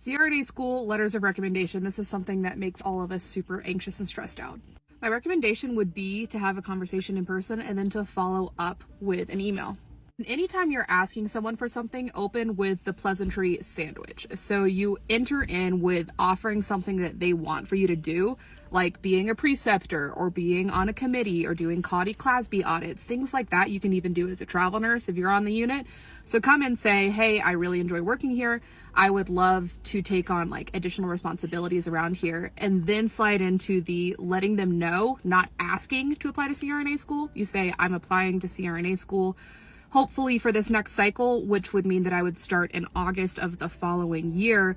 CRNA school letters of recommendation. This is something that makes all of us super anxious and stressed out. My recommendation would be to have a conversation in person and then to follow up with an email. And anytime you're asking someone for something, open with the pleasantry sandwich. So you enter in with offering something that they want for you to do, like being a preceptor or being on a committee or doing Caudy Clasby audits, things like that. You can even do as a travel nurse if you're on the unit. So come and say, hey, I really enjoy working here. I would love to take on like additional responsibilities around here, and then slide into the letting them know, not asking to apply to CRNA school. You say, I'm applying to CRNA school, hopefully for this next cycle, which would mean that I would start in August of the following year.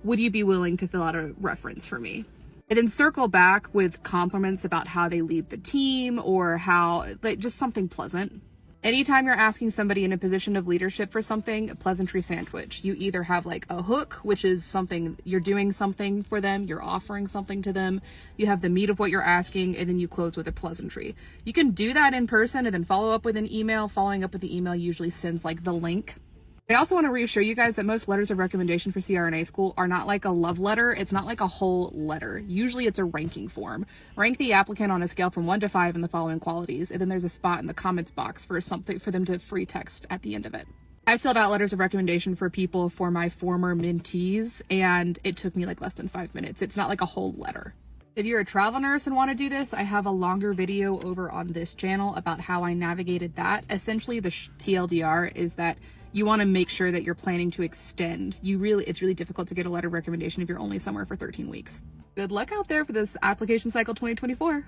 Would you be willing to fill out a reference for me? And then circle back with compliments about how they lead the team or how, like, just something pleasant. Anytime you're asking somebody in a position of leadership for something, a pleasantry sandwich. You either have like a hook, which is something you're doing something for them, you're offering something to them. You have the meat of what you're asking, and then you close with a pleasantry. You can do that in person and then follow up with an email. Following up with the email usually sends like the link. I also want to reassure you guys that most letters of recommendation for CRNA school are not like a love letter. It's not like a whole letter. Usually it's a ranking form. Rank the applicant on a scale from 1 to 5 in the following qualities, and then there's a spot in the comments box for something for them to free text at the end of it. I filled out letters of recommendation for people for my former mentees, and it took me like less than 5 minutes. It's not like a whole letter. If you're a travel nurse and want to do this, I have a longer video over on this channel about how I navigated that. Essentially, the TLDR is that you want to make sure that you're planning to extend. It's really difficult to get a letter of recommendation if you're only somewhere for 13 weeks. Good luck out there for this application cycle 2024.